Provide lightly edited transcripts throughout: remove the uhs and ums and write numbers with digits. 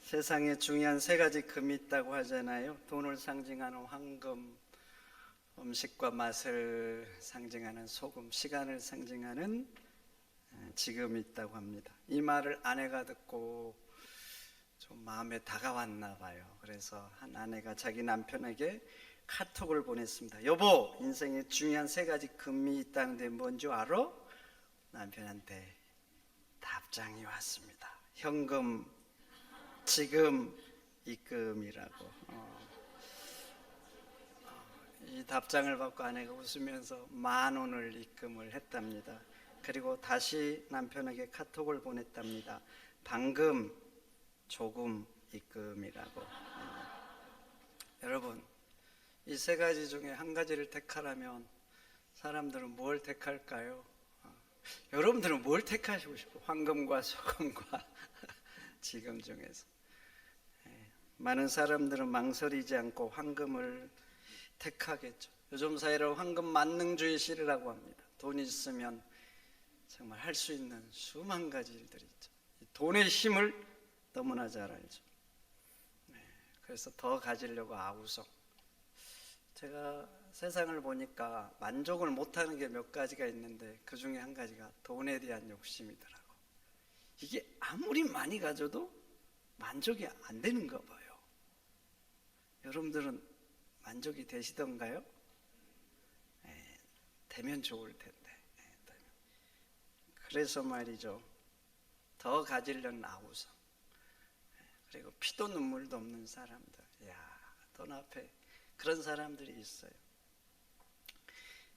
세상에 중요한 세 가지 금이 있다고 하잖아요. 돈을 상징하는 황금, 음식과 맛을 상징하는 소금, 시간을 상징하는 지금이 있다고 합니다. 이 말을 아내가 듣고 좀 마음에 다가왔나 봐요. 그래서 한 아내가 자기 남편에게 카톡을 보냈습니다. 여보, 인생에 중요한 세 가지 금이 있다는데 뭔지 알아? 남편한테 답장이 왔습니다. 현금, 지금, 입금이라고. 이 답장을 받고 아내가 웃으면서 10,000원을 입금을 했답니다. 그리고 다시 남편에게 카톡을 보냈답니다. 방금, 조금 입금이라고. 여러분, 이 세 가지 중에 한 가지를 택하라면 사람들은 뭘 택할까요? 여러분들은 뭘 택하시고 싶어요? 황금과 소금과 지금 중에서. 많은 사람들은 망설이지 않고 황금을 택하겠죠. 요즘 사회로 황금 만능주의 시대라고 합니다. 돈이 있으면 정말 할 수 있는 수만 가지 일들이 있죠. 돈의 힘을 너무나 잘 알죠. 그래서 더 가지려고 아우성. 제가 세상을 보니까 만족을 못하는 게 몇 가지가 있는데 그 중에 한 가지가 돈에 대한 욕심이더라고. 이게 아무리 많이 가져도 만족이 안 되는가 봐요. 여러분들은 만족이 되시던가요? 되면 좋을 텐데. 그래서 말이죠. 더 가지려는 아우성. 그리고 피도 눈물도 없는 사람들. 돈 앞에 그런 사람들이 있어요.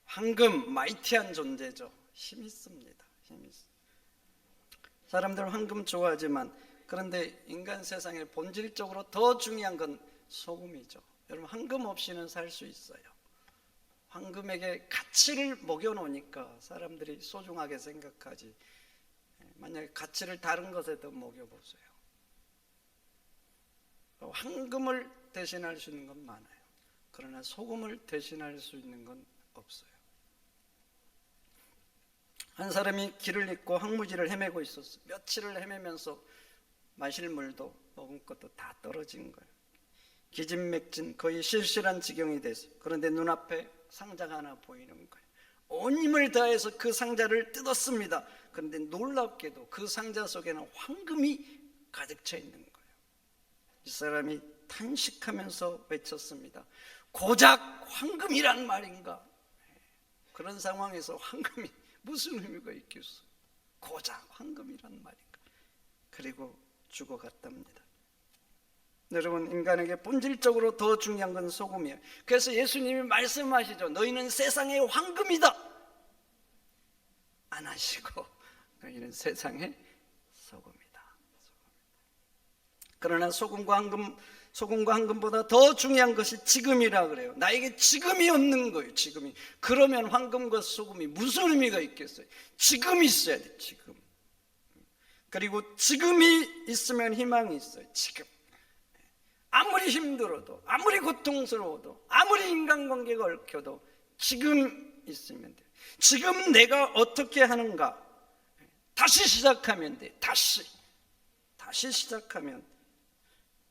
황금, 마이티한 존재죠. 힘 있습니다. 힘 있습니다. 사람들 황금 좋아하지만 그런데 인간 세상에 본질적으로 더 중요한 건 소금이죠. 여러분, 황금 없이는 살 수 있어요. 황금에게 가치를 먹여놓으니까 사람들이 소중하게 생각하지. 만약에 가치를 다른 것에도 먹여보세요. 황금을 대신할 수 있는 건 많아요. 그러나 소금을 대신할 수 있는 건 없어요. 한 사람이 길을 잃고 황무지를 헤매고 있었어요. 며칠을 헤매면서 마실 물도 먹은 것도 다 떨어진 거예요. 기진맥진, 거의 실실한 지경이 됐어요. 그런데 눈앞에 상자가 하나 보이는 거예요. 온 힘을 다해서 그 상자를 뜯었습니다. 그런데 놀랍게도 그 상자 속에는 황금이 가득 차 있는 거예요. 이 사람이 탄식하면서 외쳤습니다. 고작 황금이란 말인가? 그런 상황에서 황금이 무슨 의미가 있겠어? 고작 황금이란 말인가? 그리고 죽어갔답니다. 여러분, 인간에게 본질적으로 더 중요한 건 소금이에요. 그래서 예수님이 말씀하시죠. 너희는 세상의 황금이다. 안 하시고 너희는 세상의 소금이다. 그러나 소금과 황금보다 더 중요한 것이 지금이라 그래요. 나에게 지금이 없는 거예요. 지금이. 그러면 황금과 소금이 무슨 의미가 있겠어요? 지금이 있어야 돼. 지금. 그리고 지금이 있으면 희망이 있어요. 지금. 아무리 힘들어도, 아무리 고통스러워도, 아무리 인간관계가 얽혀도 지금 있으면 돼요. 지금 내가 어떻게 하는가? 다시 시작하면 돼. 다시 시작하면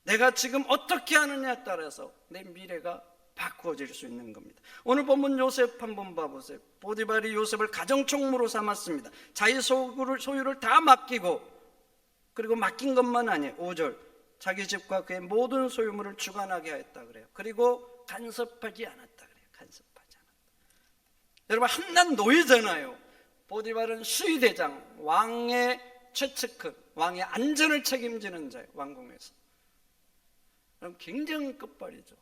내가 지금 어떻게 하느냐에 따라서 내 미래가 바꾸어질 수 있는 겁니다. 오늘 본문 요셉 한번 봐보세요. 보디발이 요셉을 가정총무로 삼았습니다. 자기 소유를 다 맡기고, 그리고 맡긴 것만 아니에요. 5절. 자기 집과 그의 모든 소유물을 주관하게 하였다 그래요. 그리고 간섭하지 않았다 그래요. 간섭하지 않았다. 여러분, 한낱 노예잖아요. 보디발은 수의대장, 왕의 최측근, 왕의 안전을 책임지는 자예요. 왕궁에서. 그럼 굉장히 끝발이죠.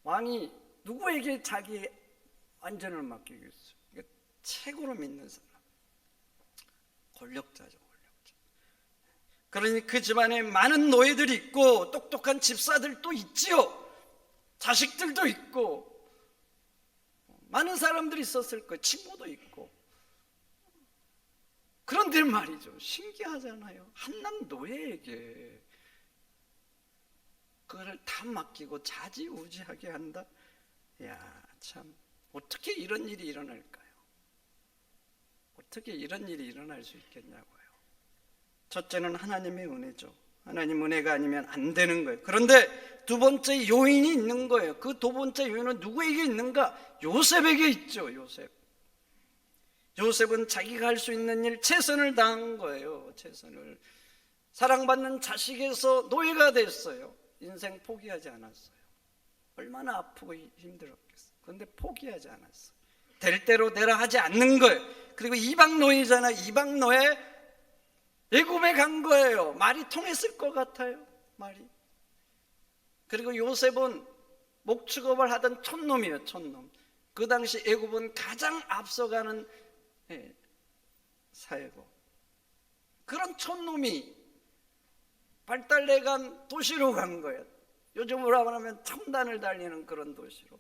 왕이 누구에게 자기 안전을 맡기겠어요? 최고로 믿는 사람. 권력자죠. 그러니 그 집안에 많은 노예들이 있고 똑똑한 집사들도 있지요. 자식들도 있고 많은 사람들이 있었을 거예요. 친구도 있고. 그런데 말이죠, 신기하잖아요. 한낱 노예에게 그걸 다 맡기고 자지우지하게 한다. 참, 어떻게 이런 일이 일어날까요? 어떻게 이런 일이 일어날 수 있겠냐고요. 첫째는 하나님의 은혜죠. 하나님 은혜가 아니면 안 되는 거예요. 그런데 두 번째 요인이 있는 거예요. 그 두 번째 요인은 누구에게 있는가? 요셉에게 있죠. 요셉은 자기가 할 수 있는 일 최선을 다한 거예요. 최선을. 사랑받는 자식에서 노예가 됐어요. 인생 포기하지 않았어요. 얼마나 아프고 힘들었겠어요. 그런데 포기하지 않았어요. 될 대로 되라 하지 않는 거예요. 그리고 이방 노예잖아. 이방 노예 애굽에 간 거예요. 말이 통했을 것 같아요. 말이. 그리고 요셉은 목축업을 하던 촌놈이에요. 촌놈. 그 당시 애굽은 가장 앞서가는 사회고, 그런 촌놈이 발달돼간 도시로 간 거예요. 요즘으로 말하면 첨단을 달리는 그런 도시로.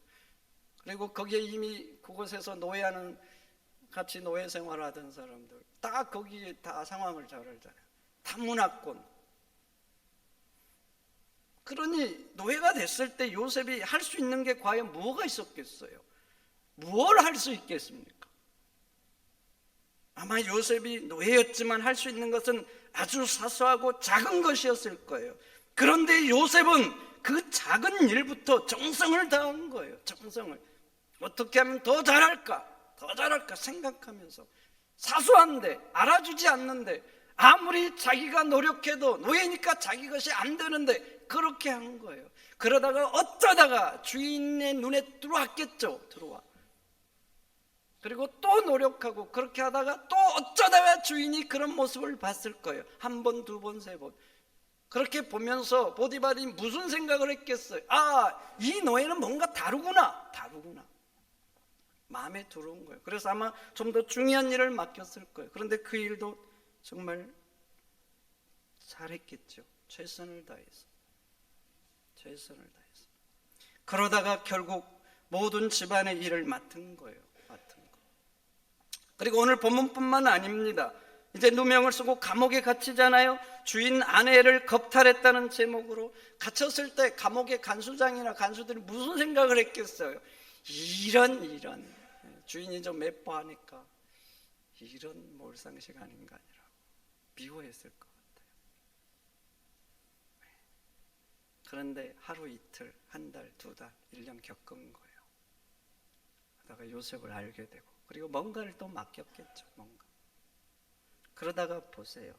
그리고 거기에 이미 그곳에서 노예하는, 같이 노예 생활하던 사람들 다 거기에 다 상황을 잘 알잖아요. 다 문화권. 그러니 노예가 됐을 때 요셉이 할 수 있는 게 과연 뭐가 있었겠어요? 무엇을 할 수 있겠습니까? 아마 요셉이 노예였지만 할 수 있는 것은 아주 사소하고 작은 것이었을 거예요. 그런데 요셉은 그 작은 일부터 정성을 다한 거예요. 정성을. 어떻게 하면 더 잘할까? 더 잘할까 생각하면서, 사소한데 알아주지 않는데 아무리 자기가 노력해도 노예니까 자기 것이 안 되는데 그렇게 한 거예요. 그러다가 어쩌다가 주인의 눈에 들어왔겠죠. 들어와. 그리고 또 노력하고 그렇게 하다가 또 어쩌다가 주인이 그런 모습을 봤을 거예요. 한 번, 두 번, 세 번. 그렇게 보면서 보디발이 무슨 생각을 했겠어요? 아, 이 노예는 뭔가 다르구나. 마음에 들어온 거예요. 그래서 아마 좀 더 중요한 일을 맡겼을 거예요. 그런데 그 일도 정말 잘했겠죠. 최선을 다해서. 그러다가 결국 모든 집안의 일을 맡은 거예요. 그리고 오늘 본문뿐만 아닙니다. 이제 누명을 쓰고 감옥에 갇히잖아요. 주인 아내를 겁탈했다는 제목으로 갇혔을 때 감옥의 간수장이나 간수들이 무슨 생각을 했겠어요? 이런 주인이 좀 맵버하니까 이런 몰상식 아닌가 아니라고 미워했을 것 같아요. 그런데 하루 이틀, 한 달, 두 달, 1년 겪은 거예요. 그러다가 요셉을 알게 되고, 그리고 뭔가를 또 맡겼겠죠. 뭔가. 그러다가 보세요.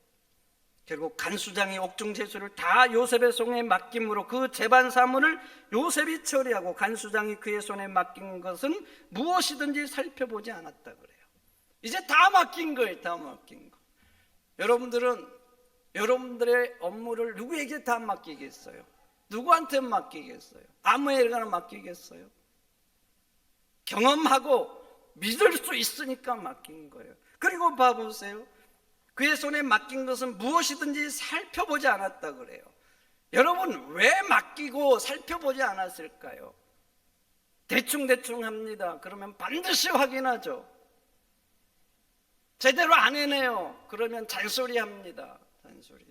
결국 간수장이 옥중제수를 다 요셉의 손에 맡김으로 그 재반 사물을 요셉이 처리하고, 간수장이 그의 손에 맡긴 것은 무엇이든지 살펴보지 않았다 그래요. 이제 다 맡긴 거예요. 다 맡긴 거. 여러분들은 여러분들의 업무를 누구에게 다 맡기겠어요? 누구한테 맡기겠어요? 아무에게나 맡기겠어요? 경험하고 믿을 수 있으니까 맡긴 거예요. 그리고 봐보세요. 그의 손에 맡긴 것은 무엇이든지 살펴보지 않았다 그래요. 여러분, 왜 맡기고 살펴보지 않았을까요? 대충 합니다. 그러면 반드시 확인하죠. 제대로 안 해내요. 그러면 잔소리 합니다. 잔소리.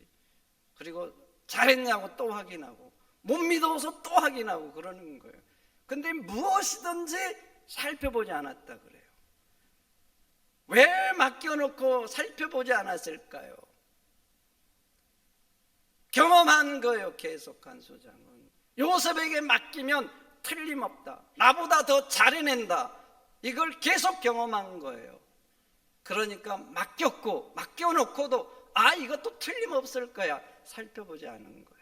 그리고 잘했냐고 또 확인하고, 못 믿어서 또 확인하고 그러는 거예요. 근데 무엇이든지 살펴보지 않았다 그래요. 왜 맡겨놓고 살펴보지 않았을까요? 경험한 거예요. 계속 간수장은 요셉에게 맡기면 틀림없다, 나보다 더 잘해낸다, 이걸 계속 경험한 거예요. 그러니까 맡겼고, 맡겨놓고도 이것도 틀림없을 거야, 살펴보지 않은 거예요.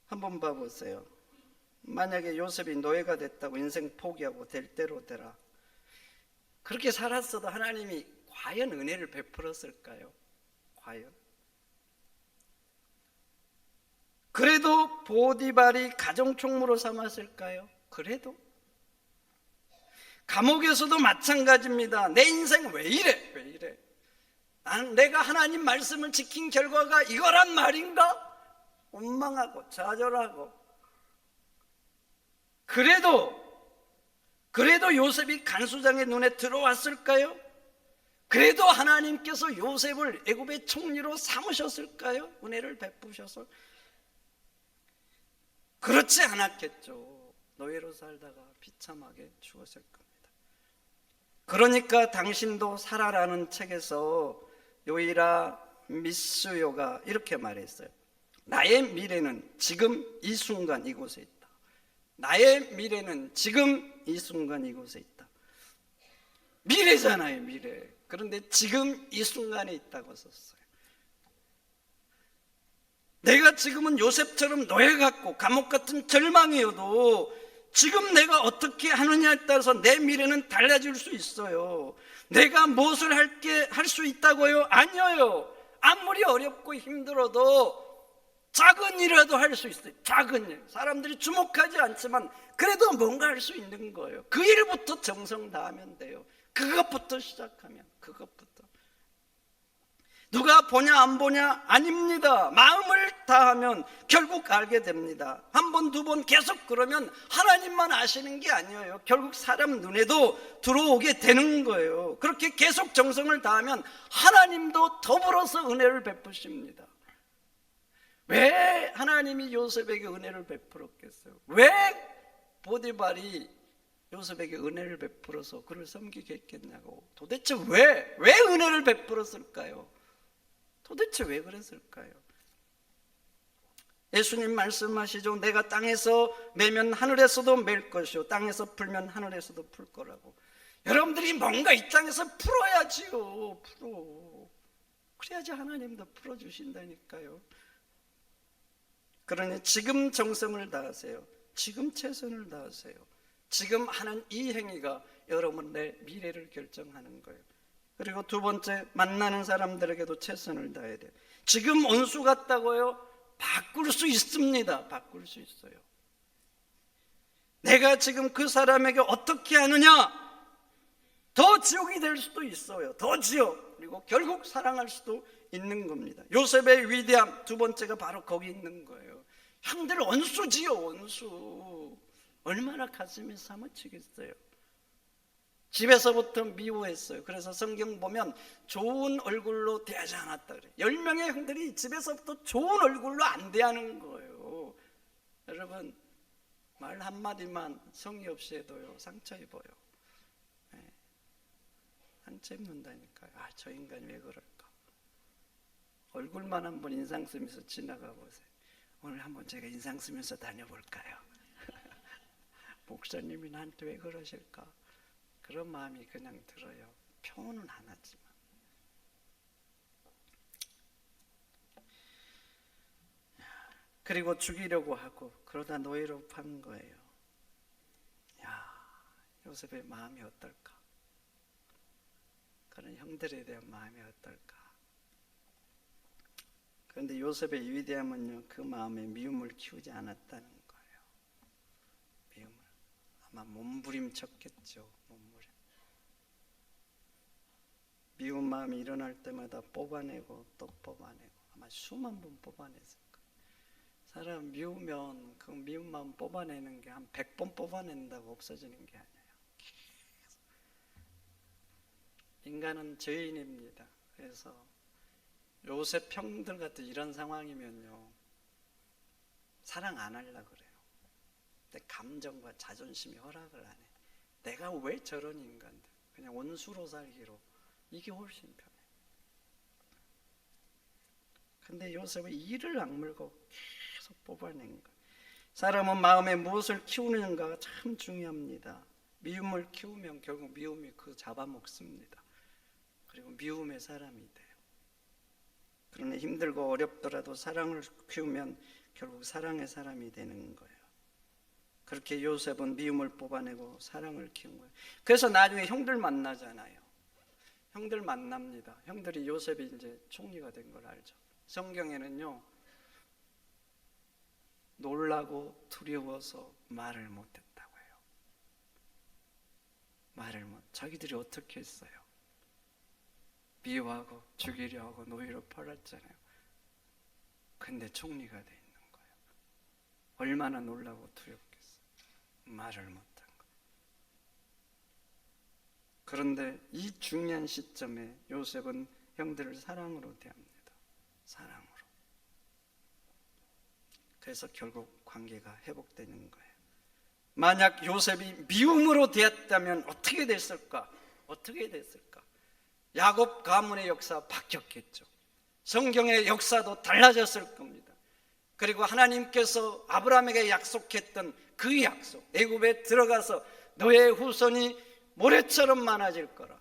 한번 봐보세요. 만약에 요셉이 노예가 됐다고 인생 포기하고 될 대로 되라, 그렇게 살았어도 하나님이 과연 은혜를 베풀었을까요? 과연? 그래도 보디발이 가정총무로 삼았을까요? 그래도? 감옥에서도 마찬가지입니다. 내 인생 왜 이래? 내가 하나님 말씀을 지킨 결과가 이거란 말인가? 원망하고 좌절하고. 그래도 요셉이 간수장의 눈에 들어왔을까요? 그래도 하나님께서 요셉을 애굽의 총리로 삼으셨을까요? 은혜를 베푸셔서. 그렇지 않았겠죠. 노예로 살다가 비참하게 죽었을 겁니다. 그러니까 당신도 살아라는 책에서 요이라 미스요가 이렇게 말했어요. 나의 미래는 지금 이 순간 이곳에 있다. 나의 미래는 지금 이 순간 이곳에 있다. 미래잖아요, 미래. 그런데 지금 이 순간에 있다고 썼어요. 내가 지금은 요셉처럼 노예 같고 감옥 같은 절망이어도 지금 내가 어떻게 하느냐에 따라서 내 미래는 달라질 수 있어요. 내가 무엇을 할 수 있다고요? 아니에요. 아무리 어렵고 힘들어도 작은 일이라도 할 수 있어요. 작은 일. 사람들이 주목하지 않지만 그래도 뭔가 할 수 있는 거예요. 그 일부터 정성 다하면 돼요. 그것부터 시작하면, 그것부터. 누가 보냐 안 보냐? 아닙니다. 마음을 다하면 결국 알게 됩니다. 한 번, 두 번 계속 그러면 하나님만 아시는 게 아니에요. 결국 사람 눈에도 들어오게 되는 거예요. 그렇게 계속 정성을 다하면 하나님도 더불어서 은혜를 베푸십니다. 왜 하나님이 요셉에게 은혜를 베풀었겠어요? 왜 보디발이 요셉에게 은혜를 베풀어서 그를 섬기게 했겠냐고. 도대체 왜 은혜를 베풀었을까요? 도대체 왜 그랬을까요? 예수님 말씀하시죠. 내가 땅에서 매면 하늘에서도 맬 것이요 땅에서 풀면 하늘에서도 풀 거라고. 여러분들이 뭔가 이 땅에서 풀어야지요. 그래야지 하나님도 풀어주신다니까요. 그러니 지금 정성을 다하세요. 지금 최선을 다하세요. 지금 하는 이 행위가 여러분의 미래를 결정하는 거예요. 그리고 두 번째, 만나는 사람들에게도 최선을 다해야 돼요. 지금 원수 같다고요? 바꿀 수 있습니다. 바꿀 수 있어요. 내가 지금 그 사람에게 어떻게 하느냐? 더 지옥이 될 수도 있어요. 더 지옥. 그리고 결국 사랑할 수도 있는 겁니다. 요셉의 위대함 두 번째가 바로 거기 있는 거예요. 형들 원수지요, 원수. 얼마나 가슴이 사무치겠어요. 집에서부터 미워했어요. 그래서 성경 보면 좋은 얼굴로 대하지 않았다 그래요. 10명의 형들이 집에서부터 좋은 얼굴로 안 대하는 거예요. 여러분, 말 한마디만 성의 없이 해도요 상처 입어요. 네. 상처 입는다니까요. 저 인간이 왜 그럴까? 얼굴만 한번 인상 쓰면서 지나가 보세요. 오늘 한번 제가 인상 쓰면서 다녀볼까요? 목사님이 나한테 왜 그러실까? 그런 마음이 그냥 들어요. 표현은 안 하지만. 그리고 죽이려고 하고 그러다 노예로 판 거예요. 요셉의 마음이 어떨까? 그런 형들에 대한 마음이 어떨까? 그런데 요셉의 위대함은요, 그 마음에 미움을 키우지 않았다는 거예요. 미움을. 아마 몸부림쳤겠죠. 몸부림. 미운 마음이 일어날 때마다 뽑아내고 또 뽑아내고 아마 수만 번 뽑아냈을 거예요. 사람 미우면 그 미운 마음 뽑아내는 게 한 100번 뽑아낸다고 없어지는 게 아니에요. 인간은 죄인입니다. 그래서 요셉 형들 같은 이런 상황이면요 사랑 안 하려고 그래요. 내 감정과 자존심이 허락을 안 해. 내가 왜 저런 인간들, 그냥 원수로 살기로, 이게 훨씬 편해. 근데 요셉은 이를 악물고 계속 뽑아낸 거예요. 사람은 마음에 무엇을 키우는가가 참 중요합니다. 미움을 키우면 결국 미움이 그 잡아먹습니다. 그리고 미움의 사람이 돼요. 그러나 힘들고 어렵더라도 사랑을 키우면 결국 사랑의 사람이 되는 거예요. 그렇게 요셉은 미움을 뽑아내고 사랑을 키운 거예요. 그래서 나중에 형들 만나잖아요. 형들 만납니다. 형들이 요셉이 이제 총리가 된 걸 알죠. 성경에는요, 놀라고 두려워서 말을 못했다고 해요. 자기들이 어떻게 했어요? 미워하고 죽이려 하고 노예로 팔았잖아요. 근데 총리가 돼 있는 거예요. 얼마나 놀라고 두렵겠어요. 말을 못한 거예요. 그런데 이 중요한 시점에 요셉은 형들을 사랑으로 대합니다. 사랑으로. 그래서 결국 관계가 회복되는 거예요. 만약 요셉이 미움으로 대했다면 어떻게 됐을까? 어떻게 됐을까? 야곱 가문의 역사 바뀌었겠죠. 성경의 역사도 달라졌을 겁니다. 그리고 하나님께서 아브라함에게 약속했던 그 약속, 애굽에 들어가서 너의 후손이 모래처럼 많아질 거라,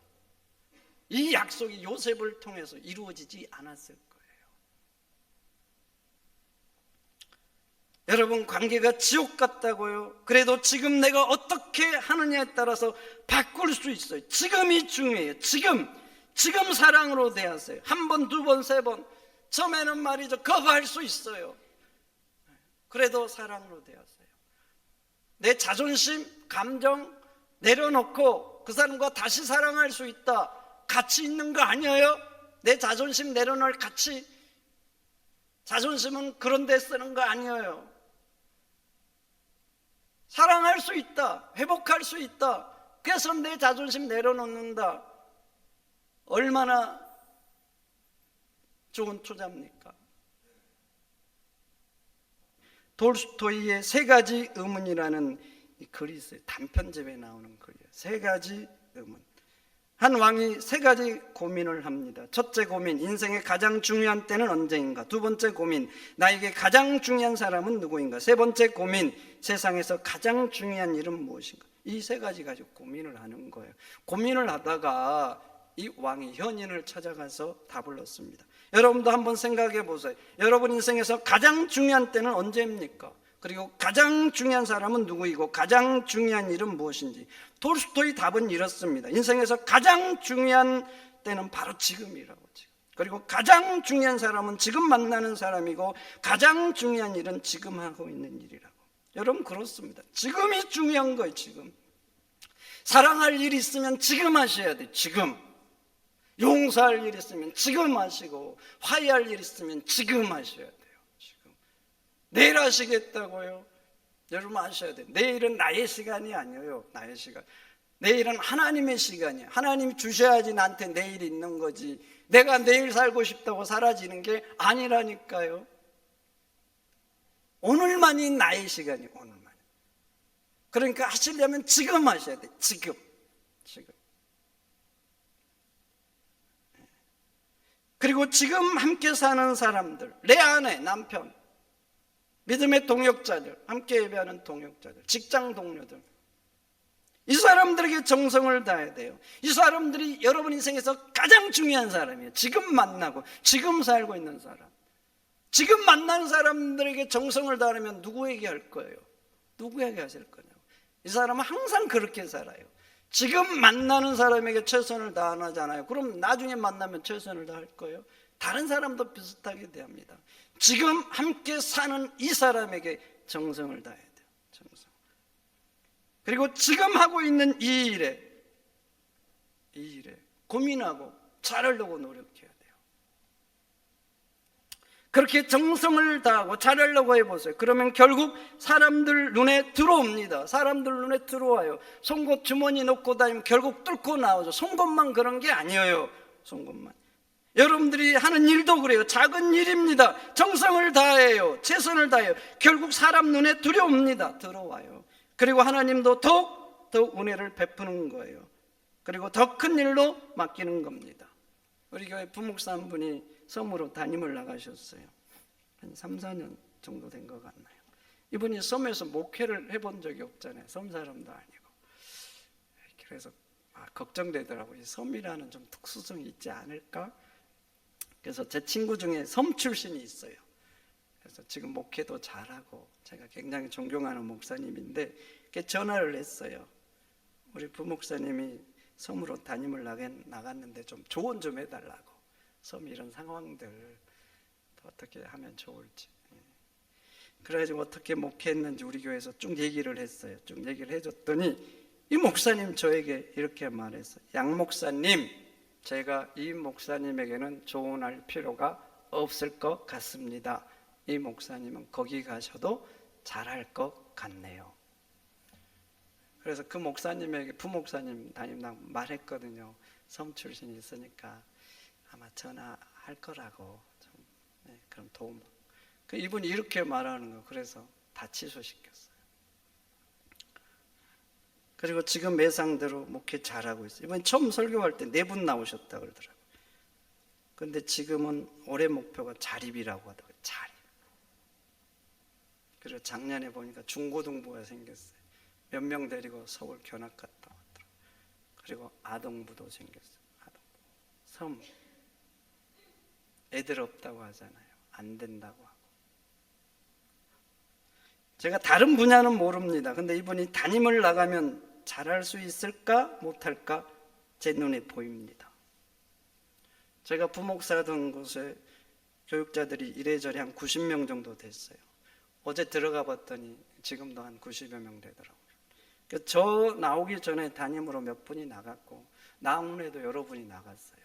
이 약속이 요셉을 통해서 이루어지지 않았을 거예요. 여러분, 관계가 지옥 같다고요? 그래도 지금 내가 어떻게 하느냐에 따라서 바꿀 수 있어요. 지금이 중요해요. 지금 사랑으로 대하세요. 한 번, 두 번, 세 번, 처음에는 말이죠, 거부할 수 있어요. 그래도 사랑으로 대하세요. 내 자존심, 감정 내려놓고 그 사람과 다시 사랑할 수 있다, 가치 있는 거 아니에요? 내 자존심 내려놓을 가치, 자존심은 그런 데 쓰는 거 아니에요. 사랑할 수 있다, 회복할 수 있다, 그래서 내 자존심 내려놓는다. 얼마나 좋은 투자입니까? 돌스토이의 세 가지 의문이라는 이 글이 있어요. 단편집에 나오는 글이에요. 세 가지 의문. 한 왕이 세 가지 고민을 합니다. 첫째 고민, 인생의 가장 중요한 때는 언제인가? 두 번째 고민, 나에게 가장 중요한 사람은 누구인가? 세 번째 고민, 세상에서 가장 중요한 일은 무엇인가? 이 세 가지 가지고 고민을 하는 거예요. 고민을 하다가 이 왕이 현인을 찾아가서 답을 얻습니다. 여러분도 한번 생각해 보세요. 여러분 인생에서 가장 중요한 때는 언제입니까? 그리고 가장 중요한 사람은 누구이고 가장 중요한 일은 무엇인지. 돌스토이 답은 이렇습니다. 인생에서 가장 중요한 때는 바로 지금이라고. 그리고 가장 중요한 사람은 지금 만나는 사람이고 가장 중요한 일은 지금 하고 있는 일이라고. 여러분, 그렇습니다. 지금이 중요한 거예요. 지금 사랑할 일이 있으면 지금 하셔야 돼요. 지금 용서할 일 있으면 지금 하시고, 화해할 일 있으면 지금 하셔야 돼요. 지금. 내일 하시겠다고요? 여러분 아셔야 돼요. 내일은 나의 시간이 아니에요. 나의 시간. 내일은 하나님의 시간이에요. 하나님이 주셔야지 나한테 내일이 있는 거지, 내가 내일 살고 싶다고 사라지는 게 아니라니까요. 오늘만이 나의 시간이에요. 오늘만. 그러니까 하시려면 지금 하셔야 돼요. 지금. 그리고 지금 함께 사는 사람들, 내 아내, 남편, 믿음의 동역자들, 함께 예배하는 동역자들, 직장 동료들, 이 사람들에게 정성을 다해야 돼요. 이 사람들이 여러분 인생에서 가장 중요한 사람이에요. 지금 만나고 지금 살고 있는 사람. 지금 만나는 사람들에게 정성을 다하면 누구에게 할 거예요? 누구에게 하실 거냐고. 이 사람은 항상 그렇게 살아요. 지금 만나는 사람에게 최선을 다하잖아요. 그럼 나중에 만나면 최선을 다할 거예요? 다른 사람도 비슷하게 대합니다. 지금 함께 사는 이 사람에게 정성을 다해야 돼요. 정성. 그리고 지금 하고 있는 이 일에 고민하고 잘하려고 노력해야 돼요. 그렇게 정성을 다하고 잘하려고 해보세요. 그러면 결국 사람들 눈에 들어옵니다. 사람들 눈에 들어와요. 송곳 주머니 넣고 다니면 결국 뚫고 나오죠. 송곳만 그런 게 아니에요. 송곳만. 여러분들이 하는 일도 그래요. 작은 일입니다. 정성을 다해요. 최선을 다해요. 결국 사람 눈에 들어옵니다. 들어와요. 그리고 하나님도 더욱 은혜를 베푸는 거예요. 그리고 더 큰 일로 맡기는 겁니다. 우리 교회 부목사 한 분이 섬으로 담임을 나가셨어요. 한 3, 4년 정도 된 것 같나요? 이분이 섬에서 목회를 해본 적이 없잖아요. 섬 사람도 아니고. 그래서 걱정되더라고요. 섬이라는 좀 특수성이 있지 않을까? 그래서 제 친구 중에 섬 출신이 있어요. 그래서 지금 목회도 잘하고 제가 굉장히 존경하는 목사님인데 전화를 했어요. 우리 부목사님이 섬으로 담임을 나갔는데 좀 조언 좀 해달라고. 섬 이런 상황들 어떻게 하면 좋을지. 그래가지고 어떻게 목회했는지 우리 교회에서 쭉 얘기를 했어요. 쭉 얘기를 해줬더니 이 목사님 저에게 이렇게 말했어요. 양 목사님, 제가 이 목사님에게는 조언할 필요가 없을 것 같습니다. 이 목사님은 거기 가셔도 잘할 것 같네요. 그래서 그 목사님에게 부목사님 담임랑 말했거든요. 섬 출신이 있으니까 아마 전화할 거라고 좀, 그럼 도움. 이분이 이렇게 말하는 거. 그래서 다 취소시켰어요. 그리고 지금 예상대로 목회 잘하고 있어요. 이번에 처음 설교할 때 4분 나오셨다 그러더라고요. 근데 지금은 올해 목표가 자립이라고 하더라고요. 자립. 그리고 작년에 보니까 중고등부가 생겼어요. 몇 명 데리고 서울 견학 갔다 왔더라고요. 그리고 아동부도 생겼어요. 아동부. 섬. 애들 없다고 하잖아요. 안 된다고 하고. 제가 다른 분야는 모릅니다. 근데 이분이 담임을 나가면 잘할 수 있을까 못할까 제 눈에 보입니다. 제가 부목사던 곳에 교육자들이 이래저래 한 90명 정도 됐어요. 어제 들어가 봤더니 지금도 한 90여 명 되더라고요. 저 나오기 전에 담임으로 몇 분이 나갔고 나온 후에도 여러 분이 나갔어요.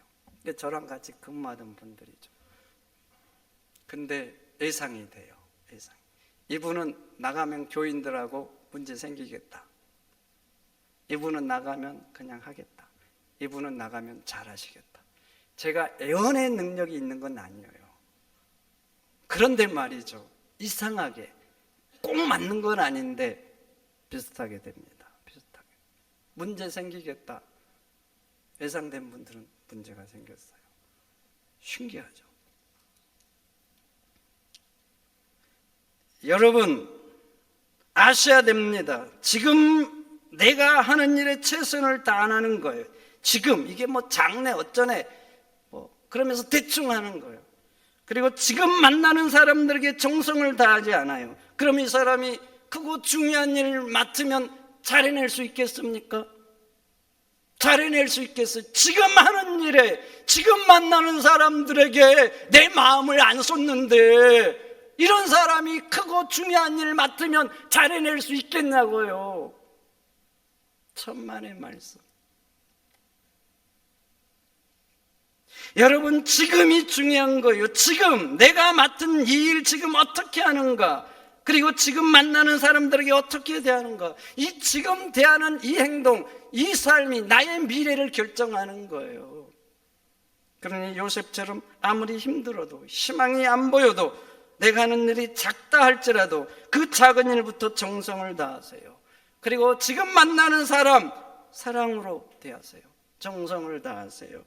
저랑 같이 근무하던 분들이죠. 근데 예상이 돼요. 예상. 이분은 나가면 교인들하고 문제 생기겠다. 이분은 나가면 그냥 하겠다. 이분은 나가면 잘하시겠다. 제가 예언의 능력이 있는 건 아니에요. 그런데 말이죠. 이상하게 꼭 맞는 건 아닌데 비슷하게 됩니다. 비슷하게. 문제 생기겠다. 예상된 분들은 문제가 생겼어요. 신기하죠. 여러분 아셔야 됩니다. 지금 내가 하는 일에 최선을 다하는 거예요. 지금 이게 뭐 장래 어쩌네 그러면서 대충 하는 거예요. 그리고 지금 만나는 사람들에게 정성을 다하지 않아요. 그럼 이 사람이 크고 중요한 일을 맡으면 잘해낼 수 있겠습니까? 잘해낼 수 있겠어요? 지금 하는 일에 지금 만나는 사람들에게 내 마음을 안 쏟는데 이런 사람이 크고 중요한 일을 맡으면 잘해낼 수 있겠냐고요. 천만의 말씀. 여러분 지금이 중요한 거예요. 지금 내가 맡은 이 일 지금 어떻게 하는가, 그리고 지금 만나는 사람들에게 어떻게 대하는가, 이 지금 대하는 이 행동, 이 삶이 나의 미래를 결정하는 거예요. 그러니 요셉처럼 아무리 힘들어도 희망이 안 보여도 내가 하는 일이 작다 할지라도 그 작은 일부터 정성을 다하세요. 그리고 지금 만나는 사람 사랑으로 대하세요. 정성을 다하세요.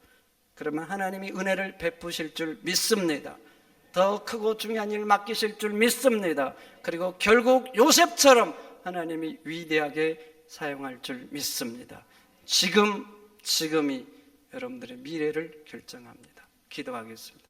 그러면 하나님이 은혜를 베푸실 줄 믿습니다. 더 크고 중요한 일을 맡기실 줄 믿습니다. 그리고 결국 요셉처럼 하나님이 위대하게 사용할 줄 믿습니다. 지금이 여러분들의 미래를 결정합니다. 기도하겠습니다.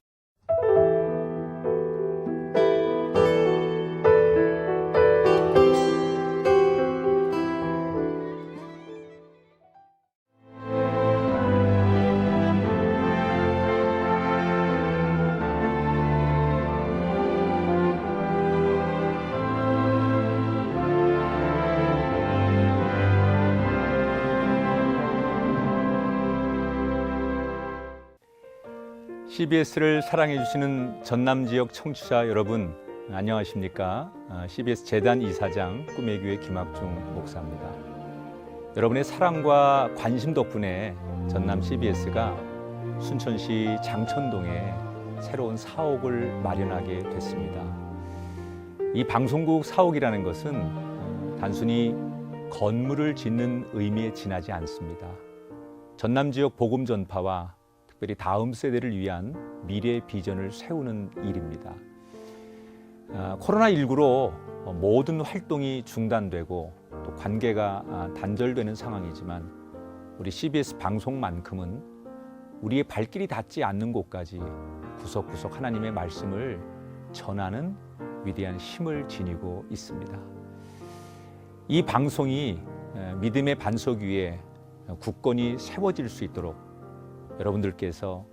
CBS를 사랑해 주시는 전남 지역 청취자 여러분, 안녕하십니까? CBS 재단 이사장 꿈의 교회 김학중 목사입니다. 여러분의 사랑과 관심 덕분에 전남 CBS가 순천시 장천동에 새로운 사옥을 마련하게 됐습니다. 이 방송국 사옥이라는 것은 단순히 건물을 짓는 의미에 지나지 않습니다. 전남 지역 복음 전파와 특별히 다음 세대를 위한 미래 비전을 세우는 일입니다. 코로나19로 모든 활동이 중단되고 또 관계가 단절되는 상황이지만 우리 CBS 방송만큼은 우리의 발길이 닿지 않는 곳까지 구석구석 하나님의 말씀을 전하는 위대한 힘을 지니고 있습니다. 이 방송이 믿음의 반석 위에 굳건히 세워질 수 있도록 여러분들께서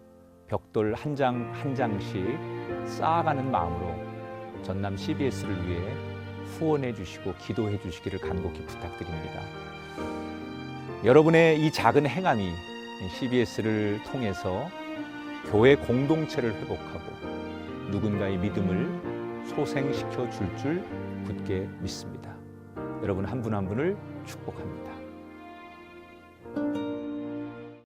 벽돌 한 장 한 장씩 쌓아가는 마음으로 전남 CBS를 위해 후원해 주시고 기도해 주시기를 간곡히 부탁드립니다. 여러분의 이 작은 행함이 CBS를 통해서 교회 공동체를 회복하고 누군가의 믿음을 소생시켜 줄 굳게 믿습니다. 여러분 한 분 한 분을 축복합니다.